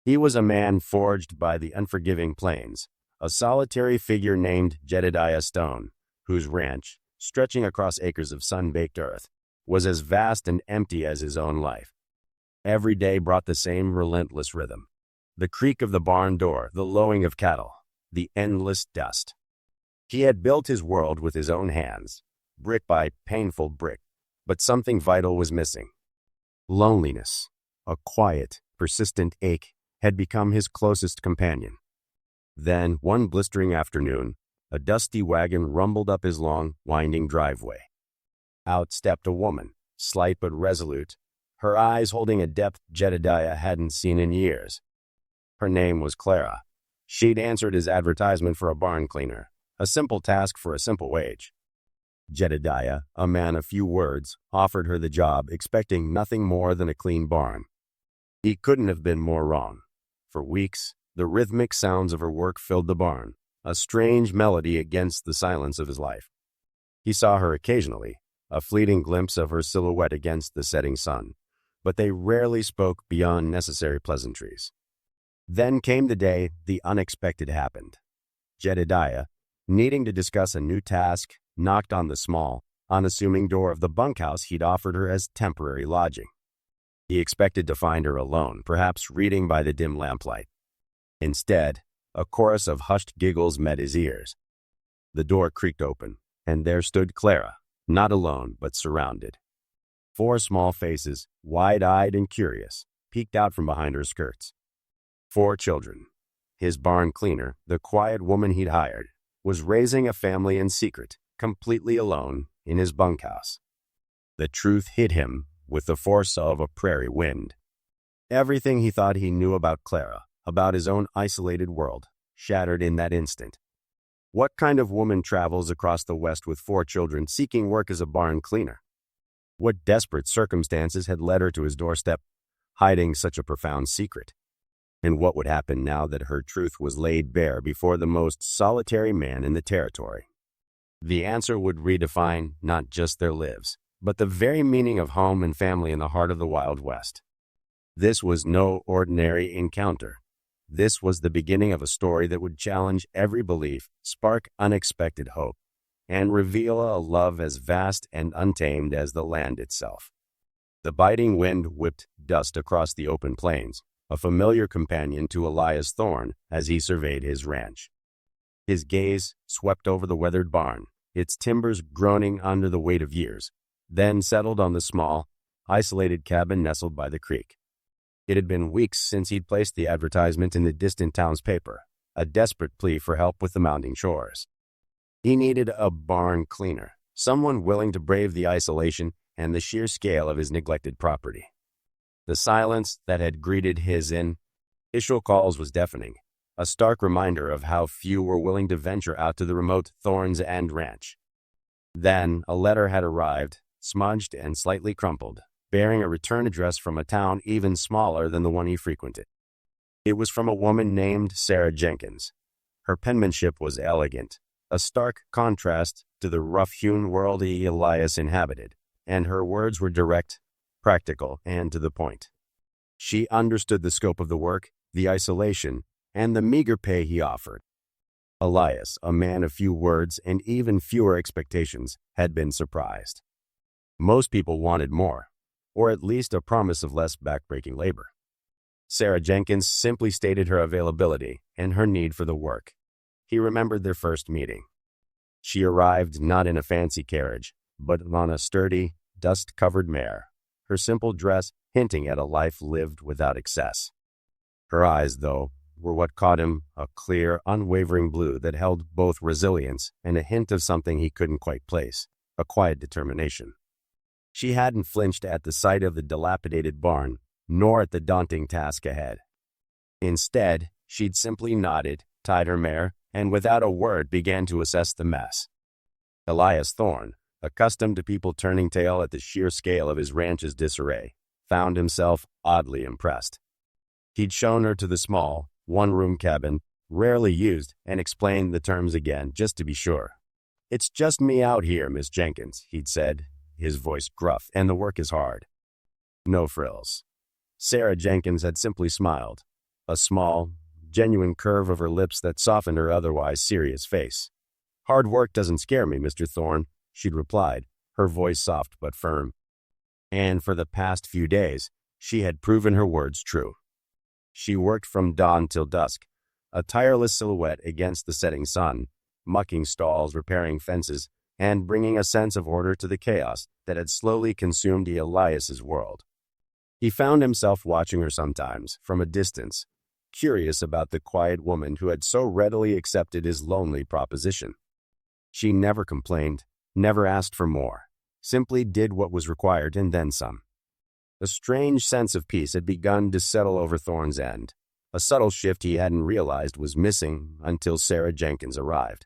He was a man forged by the unforgiving plains, a solitary figure named Jedediah Stone, whose ranch, stretching across acres of sun-baked earth, was as vast and empty as his own life. Every day brought the same relentless rhythm. The creak of the barn door, the lowing of cattle, the endless dust. He had built his world with his own hands, brick by painful brick, but something vital was missing. Loneliness, a quiet, persistent ache, had become his closest companion. Then, one blistering afternoon, a dusty wagon rumbled up his long, winding driveway. Out stepped a woman, slight but resolute, her eyes holding a depth Jedediah hadn't seen in years. Her name was Clara. She'd answered his advertisement for a barn cleaner, a simple task for a simple wage. Jedediah, a man of few words, offered her the job, expecting nothing more than a clean barn. He couldn't have been more wrong. For weeks, the rhythmic sounds of her work filled the barn, a strange melody against the silence of his life. He saw her occasionally, a fleeting glimpse of her silhouette against the setting sun, but they rarely spoke beyond necessary pleasantries. Then came the day the unexpected happened. Jedediah, needing to discuss a new task, knocked on the small, unassuming door of the bunkhouse he'd offered her as temporary lodging. He expected to find her alone, perhaps reading by the dim lamplight. Instead, a chorus of hushed giggles met his ears. The door creaked open, and there stood Clara, not alone but surrounded. 4 small faces, wide-eyed and curious, peeked out from behind her skirts. 4 children. His barn cleaner, the quiet woman he'd hired, was raising a family in secret, completely alone, in his bunkhouse. The truth hit him with the force of a prairie wind. Everything he thought he knew about Clara, about his own isolated world, shattered in that instant. What kind of woman travels across the West with 4 children seeking work as a barn cleaner? What desperate circumstances had led her to his doorstep, hiding such a profound secret? And what would happen now that her truth was laid bare before the most solitary man in the territory? The answer would redefine not just their lives, but the very meaning of home and family in the heart of the Wild West. This was no ordinary encounter. This was the beginning of a story that would challenge every belief, spark unexpected hope, and reveal a love as vast and untamed as the land itself. The biting wind whipped dust across the open plains, a familiar companion to Elias Thorne as he surveyed his ranch. His gaze swept over the weathered barn, its timbers groaning under the weight of years, then settled on the small, isolated cabin nestled by the creek. It had been weeks since he'd placed the advertisement in the distant town's paper, a desperate plea for help with the mounting chores. He needed a barn cleaner, someone willing to brave the isolation and the sheer scale of his neglected property. The silence that had greeted his initial calls was deafening, a stark reminder of how few were willing to venture out to the remote Thorns End Ranch. Then a letter had arrived, smudged and slightly crumpled, bearing a return address from a town even smaller than the one he frequented. It was from a woman named Sarah Jenkins. Her penmanship was elegant, a stark contrast to the rough-hewn world Elias inhabited, and her words were direct, practical, and to the point. She understood the scope of the work, the isolation, and the meager pay he offered. Elias, a man of few words and even fewer expectations, had been surprised. Most people wanted more, or at least a promise of less backbreaking labor. Sarah Jenkins simply stated her availability and her need for the work. He remembered their first meeting. She arrived not in a fancy carriage, but on a sturdy, dust-covered mare, her simple dress hinting at a life lived without excess. Her eyes, though, were what caught him, a clear, unwavering blue that held both resilience and a hint of something he couldn't quite place, a quiet determination. She hadn't flinched at the sight of the dilapidated barn, nor at the daunting task ahead. Instead, she'd simply nodded, tied her mare, and without a word began to assess the mess. Elias Thorne, accustomed to people turning tail at the sheer scale of his ranch's disarray, found himself oddly impressed. He'd shown her to the small, one-room cabin, rarely used, and explained the terms again, just to be sure. "It's just me out here, Miss Jenkins," he'd said, his voice gruff, "and the work is hard." No frills. Sarah Jenkins had simply smiled. a small, genuine curve of her lips that softened her otherwise serious face. "Hard work doesn't scare me, Mr. Thorne," she'd replied, her voice soft but firm. And for the past few days, she had proven her words true. She worked from dawn till dusk, a tireless silhouette against the setting sun, mucking stalls, repairing fences, and bringing a sense of order to the chaos that had slowly consumed Elias's world. He found himself watching her sometimes, from a distance, curious about the quiet woman who had so readily accepted his lonely proposition. She never complained, never asked for more, simply did what was required and then some. A strange sense of peace had begun to settle over Thorne's end, a subtle shift he hadn't realized was missing until Sarah Jenkins arrived.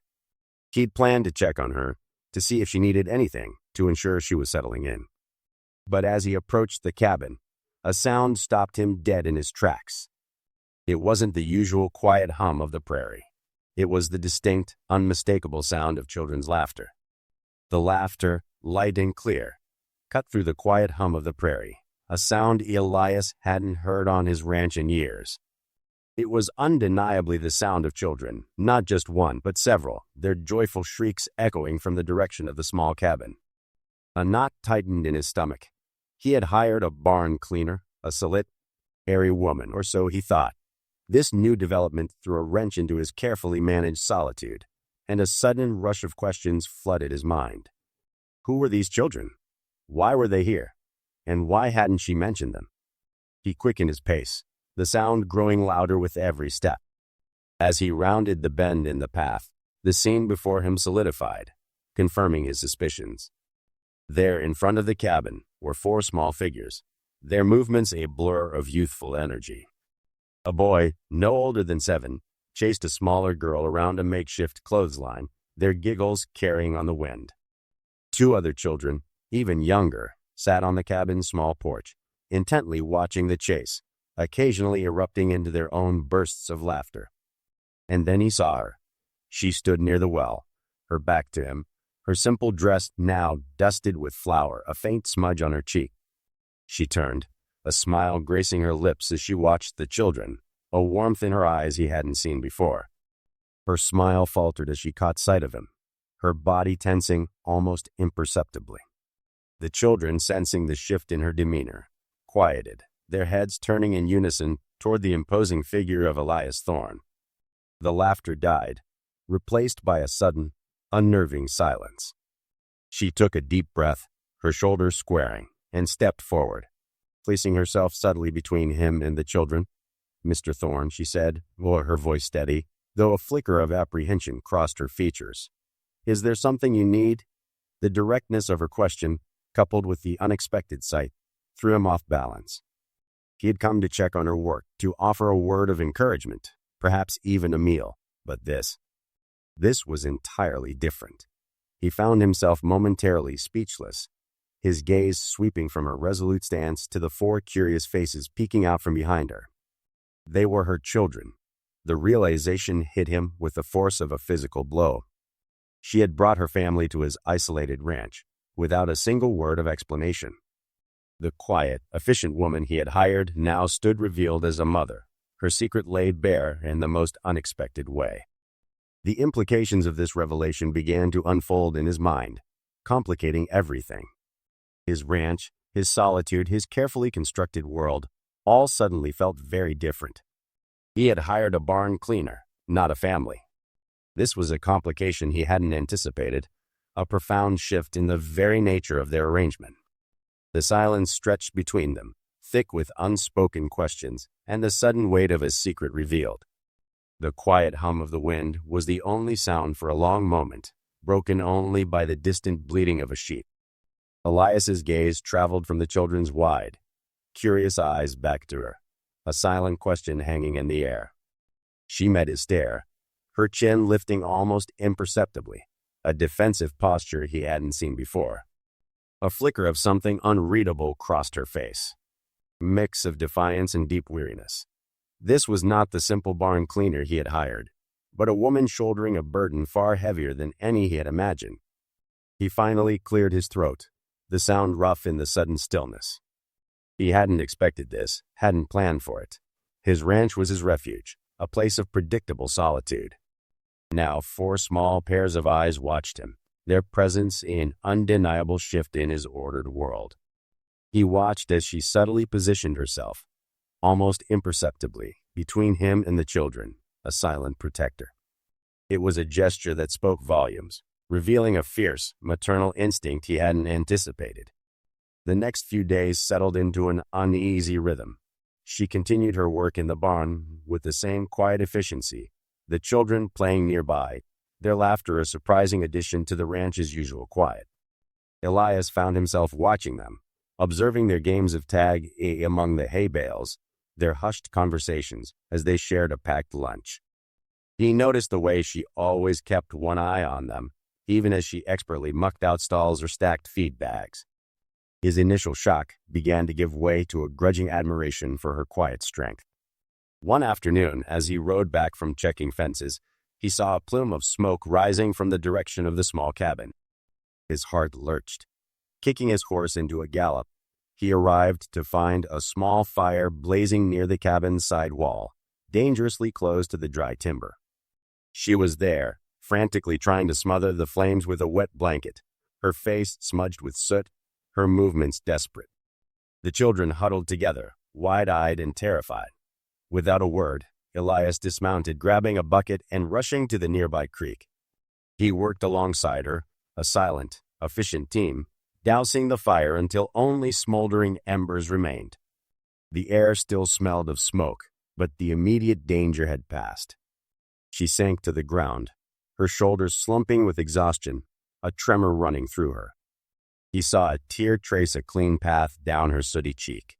He'd planned to check on her, to see if she needed anything, to ensure she was settling in. But as he approached the cabin, a sound stopped him dead in his tracks. It wasn't the usual quiet hum of the prairie. It was the distinct, unmistakable sound of children's laughter. The laughter, light and clear, cut through the quiet hum of the prairie, a sound Elias hadn't heard on his ranch in years. It was undeniably the sound of children, not just one, but several, their joyful shrieks echoing from the direction of the small cabin. A knot tightened in his stomach. He had hired a barn cleaner, a solitary woman, or so he thought. This new development threw a wrench into his carefully managed solitude, and a sudden rush of questions flooded his mind. Who were these children? Why were they here? And why hadn't she mentioned them? He quickened his pace, the sound growing louder with every step. As he rounded the bend in the path, the scene before him solidified, confirming his suspicions. There, in front of the cabin, were 4 small figures, their movements a blur of youthful energy. A boy, no older than 7, chased a smaller girl around a makeshift clothesline, their giggles carrying on the wind. 2 other children, even younger, sat on the cabin's small porch, intently watching the chase, occasionally erupting into their own bursts of laughter. And then he saw her. She stood near the well, her back to him, her simple dress now dusted with flour, a faint smudge on her cheek. She turned, a smile gracing her lips as she watched the children, a warmth in her eyes he hadn't seen before. Her smile faltered as she caught sight of him, her body tensing almost imperceptibly. The children, sensing the shift in her demeanor, quieted, their heads turning in unison toward the imposing figure of Elias Thorne. The laughter died, replaced by a sudden, unnerving silence. She took a deep breath, her shoulders squaring, and stepped forward, placing herself subtly between him and the children. "Mr. Thorne," she said, her voice steady, though a flicker of apprehension crossed her features. "Is there something you need?" The directness of her question, coupled with the unexpected sight, threw him off balance. He had come to check on her work, to offer a word of encouragement, perhaps even a meal, but this was entirely different. He found himself momentarily speechless, his gaze sweeping from her resolute stance to the 4 curious faces peeking out from behind her. They were her children. The realization hit him with the force of a physical blow. She had brought her family to his isolated ranch, without a single word of explanation. The quiet, efficient woman he had hired now stood revealed as a mother, her secret laid bare in the most unexpected way. The implications of this revelation began to unfold in his mind, complicating everything. His ranch, his solitude, his carefully constructed world, all suddenly felt very different. He had hired a barn cleaner, not a family. This was a complication he hadn't anticipated, a profound shift in the very nature of their arrangement. The silence stretched between them, thick with unspoken questions, and the sudden weight of his secret revealed. The quiet hum of the wind was the only sound for a long moment, broken only by the distant bleating of a sheep. Elias's gaze traveled from the children's wide, curious eyes back to her, a silent question hanging in the air. She met his stare, her chin lifting almost imperceptibly, a defensive posture he hadn't seen before. A flicker of something unreadable crossed her face, a mix of defiance and deep weariness. This was not the simple barn cleaner he had hired, but a woman shouldering a burden far heavier than any he had imagined. He finally cleared his throat, the sound rough in the sudden stillness. He hadn't expected this, hadn't planned for it. His ranch was his refuge, a place of predictable solitude. Now 4 small pairs of eyes watched him, their presence an undeniable shift in his ordered world. He watched as she subtly positioned herself, almost imperceptibly, between him and the children, a silent protector. It was a gesture that spoke volumes, revealing a fierce, maternal instinct he hadn't anticipated. The next few days settled into an uneasy rhythm. She continued her work in the barn with the same quiet efficiency, the children playing nearby, their laughter a surprising addition to the ranch's usual quiet. Elias found himself watching them, observing their games of tag among the hay bales, their hushed conversations as they shared a packed lunch. He noticed the way she always kept one eye on them, even as she expertly mucked out stalls or stacked feed bags. His initial shock began to give way to a grudging admiration for her quiet strength. One afternoon, as he rode back from checking fences, he saw a plume of smoke rising from the direction of the small cabin. His heart lurched. Kicking his horse into a gallop, he arrived to find a small fire blazing near the cabin's side wall, dangerously close to the dry timber. She was there, frantically trying to smother the flames with a wet blanket, her face smudged with soot, her movements desperate. The children huddled together, wide-eyed and terrified. Without a word, Elias dismounted, grabbing a bucket and rushing to the nearby creek. He worked alongside her, a silent, efficient team, dousing the fire until only smoldering embers remained. The air still smelled of smoke, but the immediate danger had passed. She sank to the ground, her shoulders slumping with exhaustion, a tremor running through her. He saw a tear trace a clean path down her sooty cheek.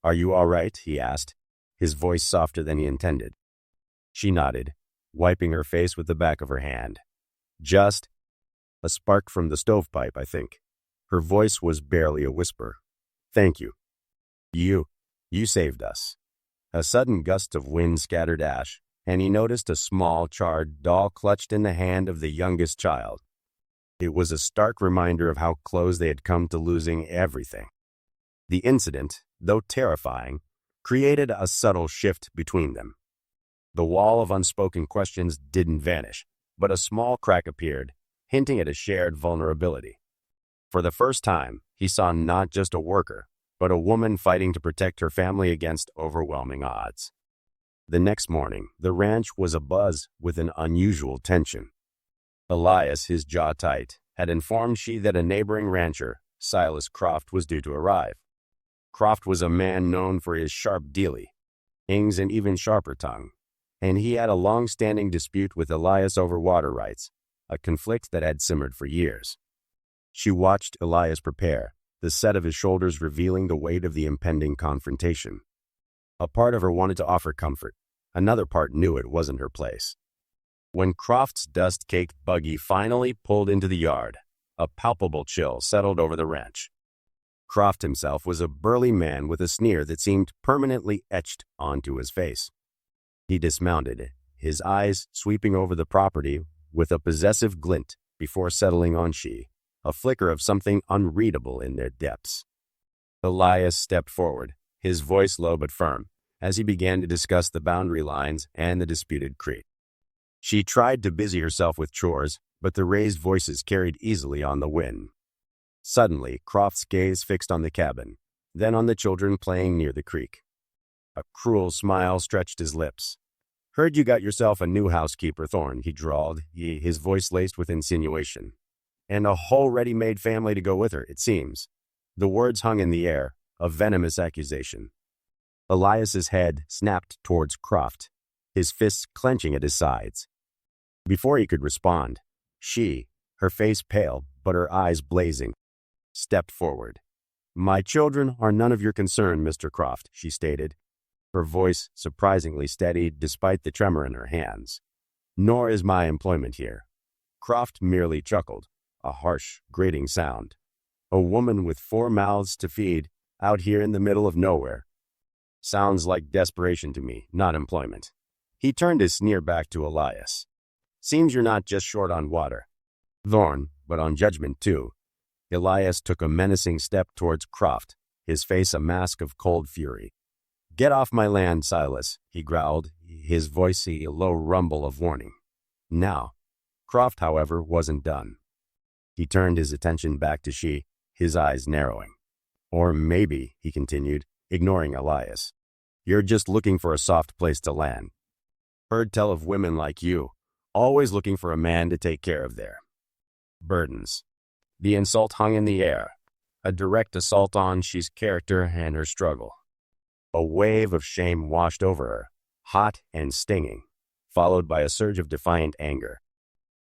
"Are you all right?" he asked, his voice softer than he intended. She nodded, wiping her face with the back of her hand. "Just a spark from the stovepipe, I think." Her voice was barely a whisper. "Thank you. You saved us." A sudden gust of wind scattered ash, and he noticed a small, charred doll clutched in the hand of the youngest child. It was a stark reminder of how close they had come to losing everything. The incident, though terrifying, created a subtle shift between them. The wall of unspoken questions didn't vanish, but a small crack appeared, hinting at a shared vulnerability. For the first time, he saw not just a worker, but a woman fighting to protect her family against overwhelming odds. The next morning, the ranch was abuzz with an unusual tension. Elias, his jaw tight, had informed she that a neighboring rancher, Silas Croft, was due to arrive. Croft was a man known for his sharp dealings and even sharper tongue, and he had a long-standing dispute with Elias over water rights, a conflict that had simmered for years. She watched Elias prepare, the set of his shoulders revealing the weight of the impending confrontation. A part of her wanted to offer comfort. Another part knew it wasn't her place. When Croft's dust-caked buggy finally pulled into the yard, a palpable chill settled over the ranch. Croft himself was a burly man with a sneer that seemed permanently etched onto his face. He dismounted, his eyes sweeping over the property with a possessive glint before settling on she, a flicker of something unreadable in their depths. Elias stepped forward, his voice low but firm, as he began to discuss the boundary lines and the disputed creek. She tried to busy herself with chores, but the raised voices carried easily on the wind. Suddenly, Croft's gaze fixed on the cabin, then on the children playing near the creek. A cruel smile stretched his lips. "Heard you got yourself a new housekeeper, Thorne," he drawled, his voice laced with insinuation. "And a whole ready-made family to go with her, it seems." The words hung in the air, a venomous accusation. Elias's head snapped towards Croft, his fists clenching at his sides. Before he could respond, she, her face pale but her eyes blazing, stepped forward. "My children are none of your concern, Mr. Croft," she stated, her voice surprisingly steady despite the tremor in her hands. "Nor is my employment here." Croft merely chuckled, a harsh, grating sound. "A woman with 4 mouths to feed, out here in the middle of nowhere. Sounds like desperation to me, not employment." He turned his sneer back to Elias. "Seems you're not just short on water, Thorne, but on judgment too." Elias took a menacing step towards Croft, his face a mask of cold fury. "Get off my land, Silas," he growled, his voice a low rumble of warning. Now, Croft, however, wasn't done. He turned his attention back to she, his eyes narrowing. "Or maybe," he continued, ignoring Elias, "you're just looking for a soft place to land. Heard tell of women like you, always looking for a man to take care of their burdens." The insult hung in the air, a direct assault on she's character and her struggle. A wave of shame washed over her, hot and stinging, followed by a surge of defiant anger.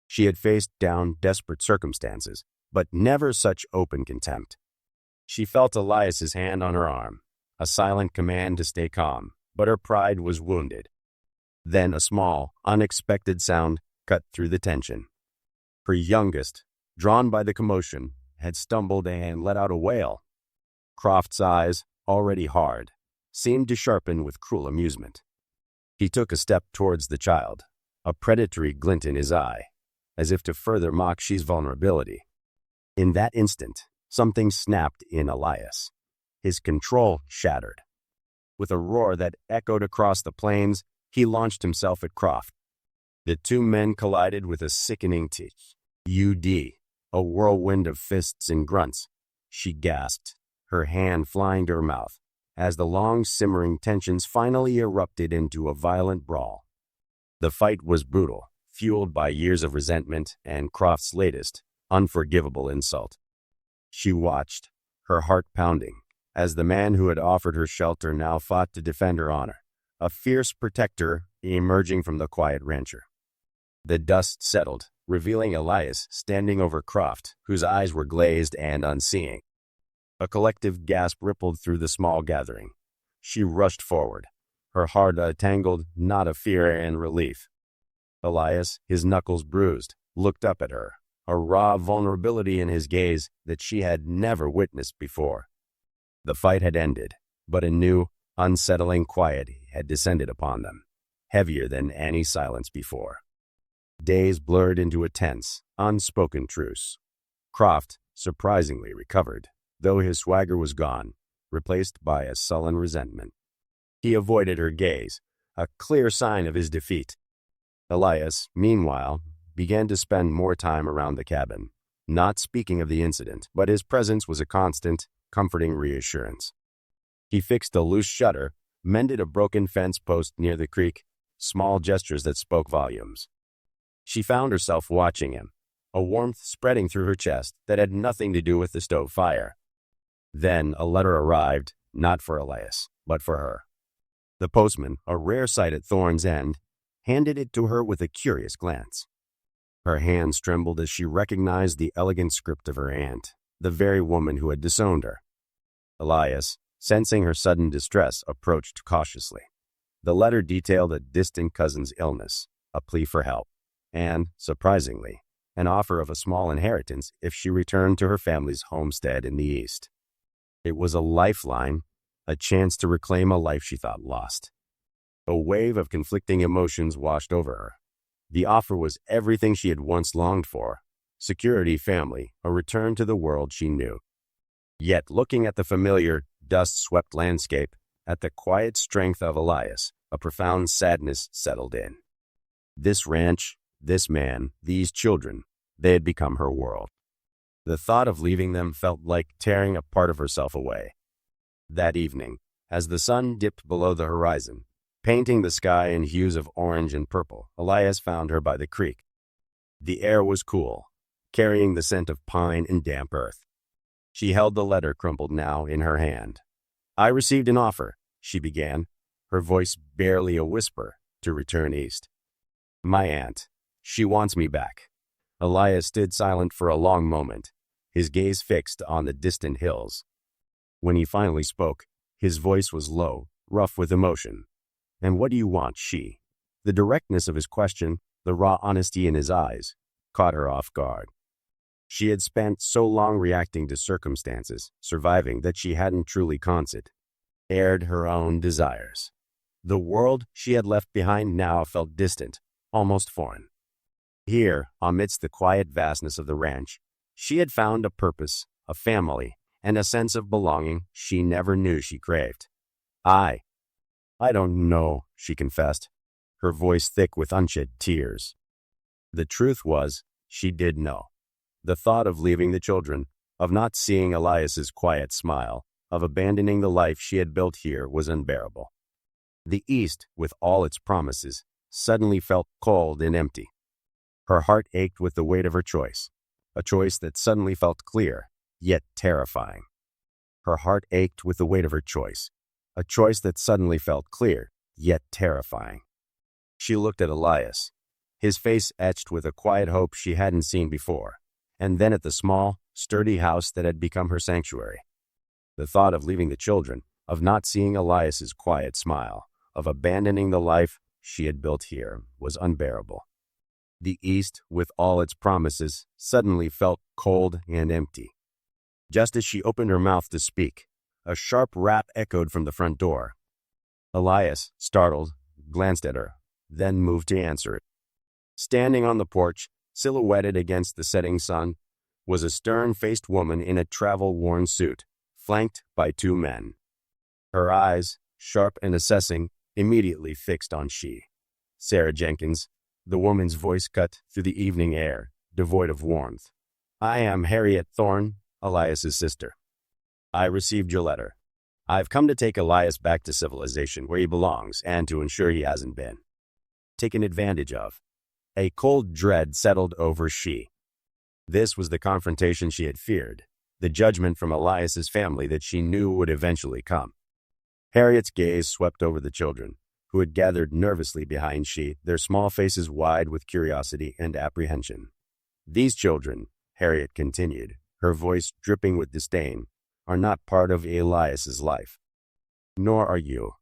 She had faced down desperate circumstances, but never such open contempt. She felt Elias's hand on her arm, a silent command to stay calm, but her pride was wounded. Then a small, unexpected sound cut through the tension. Her youngest, drawn by the commotion, had stumbled and let out a wail. Croft's eyes, already hard, seemed to sharpen with cruel amusement. He took a step towards the child, a predatory glint in his eye, as if to further mock she's vulnerability. In that instant, something snapped in Elias. His control shattered. With a roar that echoed across the plains, he launched himself at Croft. The two men collided with a sickening thud, a whirlwind of fists and grunts. She gasped, her hand flying to her mouth, as the long simmering tensions finally erupted into a violent brawl. The fight was brutal, fueled by years of resentment and Croft's latest, unforgivable insult. She watched, her heart pounding, as the man who had offered her shelter now fought to defend her honor, a fierce protector emerging from the quiet rancher. The dust settled, revealing Elias standing over Croft, whose eyes were glazed and unseeing. A collective gasp rippled through the small gathering. She rushed forward, her heart a tangled knot of fear and relief. Elias, his knuckles bruised, looked up at her, a raw vulnerability in his gaze that she had never witnessed before. The fight had ended, but a new, unsettling quiet had descended upon them, heavier than any silence before. Days blurred into a tense, unspoken truce. Croft surprisingly recovered, though his swagger was gone, replaced by a sullen resentment. He avoided her gaze, a clear sign of his defeat. Elias, meanwhile, began to spend more time around the cabin, not speaking of the incident, but his presence was a constant, comforting reassurance. He fixed a loose shutter, mended a broken fence post near the creek, small gestures that spoke volumes. She found herself watching him, a warmth spreading through her chest that had nothing to do with the stove fire. Then a letter arrived, not for Elias, but for her. The postman, a rare sight at Thorn's End, handed it to her with a curious glance. Her hands trembled as she recognized the elegant script of her aunt, the very woman who had disowned her. Elias, sensing her sudden distress, approached cautiously. The letter detailed a distant cousin's illness, a plea for help, and, surprisingly, an offer of a small inheritance if she returned to her family's homestead in the east. It was a lifeline, a chance to reclaim a life she thought lost. A wave of conflicting emotions washed over her. The offer was everything she had once longed for: security, family, a return to the world she knew. Yet, looking at the familiar, dust-swept landscape, at the quiet strength of Elias, a profound sadness settled in. This ranch, this man, these children, they had become her world. The thought of leaving them felt like tearing a part of herself away. That evening, as the sun dipped below the horizon, painting the sky in hues of orange and purple, Elias found her by the creek. The air was cool, carrying the scent of pine and damp earth. She held the letter crumpled now in her hand. "I received an offer," she began, her voice barely a whisper, "to return east. My aunt, she wants me back." Elias stood silent for a long moment, his gaze fixed on the distant hills. When he finally spoke, his voice was low, rough with emotion. "And what do you want, she?" The directness of his question, the raw honesty in his eyes, caught her off guard. She had spent so long reacting to circumstances, surviving, that she hadn't truly aired her own desires. The world she had left behind now felt distant, almost foreign. Here, amidst the quiet vastness of the ranch, she had found a purpose, a family, and a sense of belonging she never knew she craved. "I," I don't know, she confessed, her voice thick with unshed tears. The truth was, she did know. The thought of leaving the children, of not seeing Elias's quiet smile, of abandoning the life she had built here was unbearable. The East, with all its promises, suddenly felt cold and empty. Her heart ached with the weight of her choice, a choice that suddenly felt clear, yet terrifying. Her heart ached with the weight of her choice, a choice that suddenly felt clear, yet terrifying. She looked at Elias, his face etched with a quiet hope she hadn't seen before, and then at the small, sturdy house that had become her sanctuary. The thought of leaving the children, of not seeing Elias's quiet smile, of abandoning the life she had built here, was unbearable. The East, with all its promises, suddenly felt cold and empty. Just as she opened her mouth to speak, a sharp rap echoed from the front door. Elias, startled, glanced at her, then moved to answer it. Standing on the porch, silhouetted against the setting sun, was a stern-faced woman in a travel-worn suit, flanked by two men. Her eyes, sharp and assessing, immediately fixed on she. Sarah Jenkins, the woman's voice cut through the evening air, devoid of warmth. I am Harriet Thorne, Elias's sister. I received your letter. I've come to take Elias back to civilization where he belongs and to ensure he hasn't been taken advantage of. A cold dread settled over she. This was the confrontation she had feared, the judgment from Elias's family that she knew would eventually come. Harriet's gaze swept over the children, who had gathered nervously behind she, their small faces wide with curiosity and apprehension. These children, Harriet continued, her voice dripping with disdain, are not part of Elias's life. Nor are you.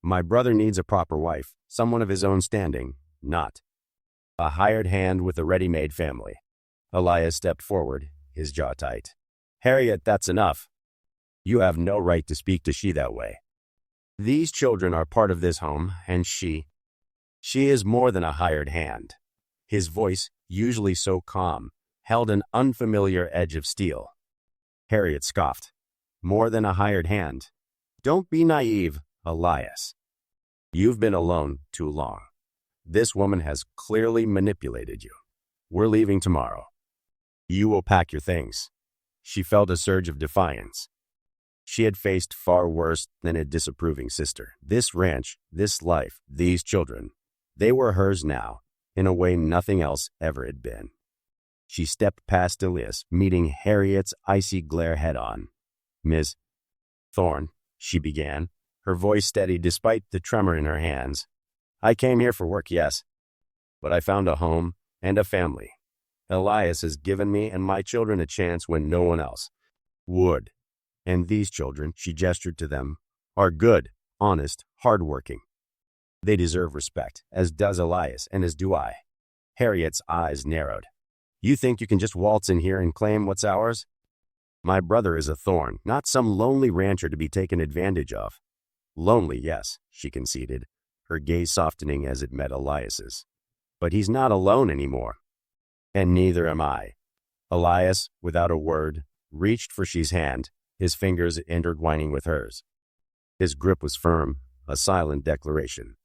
My brother needs a proper wife, someone of his own standing, not a hired hand with a ready-made family. Elias stepped forward, his jaw tight. Harriet, that's enough. You have no right to speak to she that way. These children are part of this home, and she is more than a hired hand. His voice, usually so calm, held an unfamiliar edge of steel. Harriet scoffed. More than a hired hand. Don't be naive, Elias. You've been alone too long. This woman has clearly manipulated you. We're leaving tomorrow. You will pack your things. She felt a surge of defiance. She had faced far worse than a disapproving sister. This ranch, this life, these children, they were hers now, in a way nothing else ever had been. She stepped past Elias, meeting Harriet's icy glare head-on. Miss Thorne, she began, her voice steady despite the tremor in her hands. I came here for work, yes, but I found a home and a family. Elias has given me and my children a chance when no one else would. And these children, she gestured to them, are good, honest, hard-working. They deserve respect, as does Elias, and as do I. Harriet's eyes narrowed. You think you can just waltz in here and claim what's ours? My brother is a Thorne, not some lonely rancher to be taken advantage of. Lonely, yes, she conceded, her gaze softening as it met Elias's. But he's not alone anymore. And neither am I. Elias, without a word, reached for she's hand, his fingers intertwining with hers. His grip was firm, a silent declaration.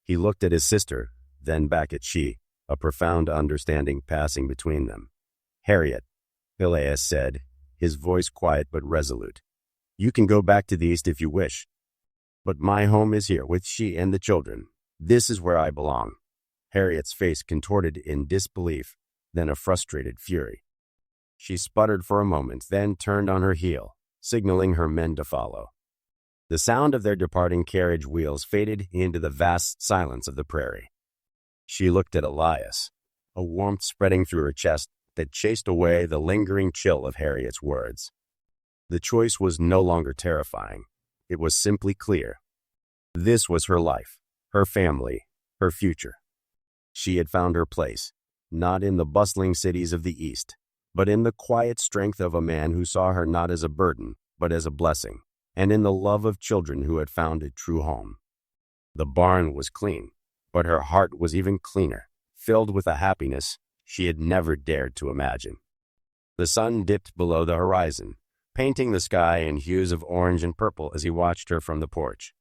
He looked at his sister, then back at she, a profound understanding passing between them. Harriet, Elias said, his voice quiet but resolute. You can go back to the East if you wish. But my home is here with she and the children. This is where I belong. Harriet's face contorted in disbelief, then a frustrated fury. She sputtered for a moment, then turned on her heel, signaling her men to follow. The sound of their departing carriage wheels faded into the vast silence of the prairie. She looked at Elias, a warmth spreading through her chest that chased away the lingering chill of Harriet's words. The choice was no longer terrifying. It was simply clear. This was her life, her family, her future. She had found her place, not in the bustling cities of the East, but in the quiet strength of a man who saw her not as a burden, but as a blessing, and in the love of children who had found a true home. The barn was clean, but her heart was even cleaner, filled with a happiness she had never dared to imagine. The sun dipped below the horizon, painting the sky in hues of orange and purple as he watched her from the porch.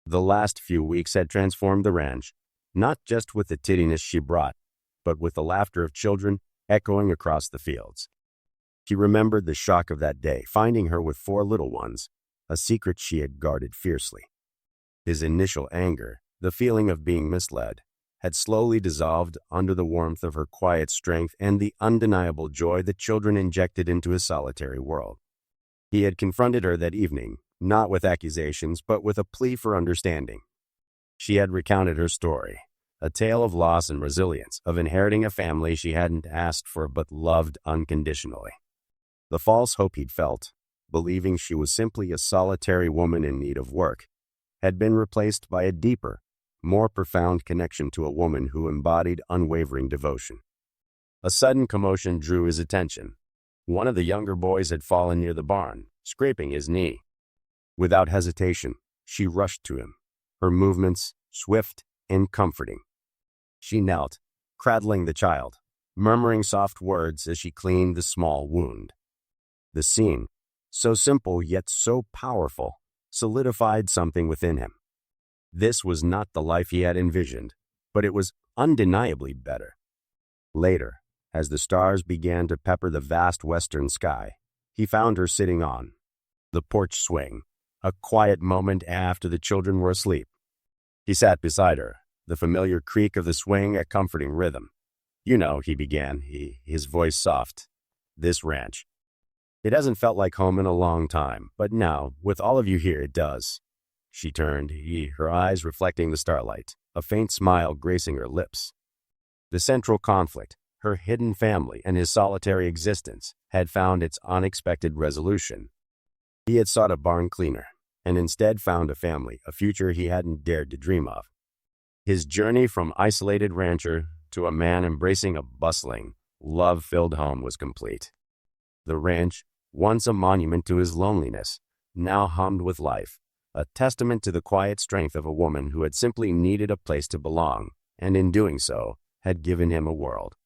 The last few weeks had transformed the ranch, not just with the tidiness she brought, but with the laughter of children echoing across the fields. He remembered the shock of that day, finding her with 4 little ones, a secret she had guarded fiercely. His initial anger, the feeling of being misled, had slowly dissolved under the warmth of her quiet strength and the undeniable joy the children injected into his solitary world. He had confronted her that evening, not with accusations, but with a plea for understanding. She had recounted her story, a tale of loss and resilience, of inheriting a family she hadn't asked for but loved unconditionally. The false hope he'd felt, believing she was simply a solitary woman in need of work, had been replaced by a deeper, more profound connection to a woman who embodied unwavering devotion. A sudden commotion drew his attention. One of the younger boys had fallen near the barn, scraping his knee. Without hesitation, she rushed to him, her movements swift and comforting. She knelt, cradling the child, murmuring soft words as she cleaned the small wound. The scene, so simple yet so powerful, solidified something within him. This was not the life he had envisioned, but it was undeniably better. Later, as the stars began to pepper the vast western sky, he found her sitting on the porch swing, a quiet moment after the children were asleep. He sat beside her, the familiar creak of the swing a comforting rhythm. "You know," he began, his voice soft, "this ranch. It hasn't felt like home in a long time, but now, with all of you here, it does." She turned, her eyes reflecting the starlight, a faint smile gracing her lips. The central conflict, her hidden family and his solitary existence, had found its unexpected resolution. He had sought a barn cleaner, and instead found a family, a future he hadn't dared to dream of. His journey from isolated rancher to a man embracing a bustling, love-filled home was complete. The ranch, once a monument to his loneliness, now hummed with life, a testament to the quiet strength of a woman who had simply needed a place to belong, and in doing so, had given him a world.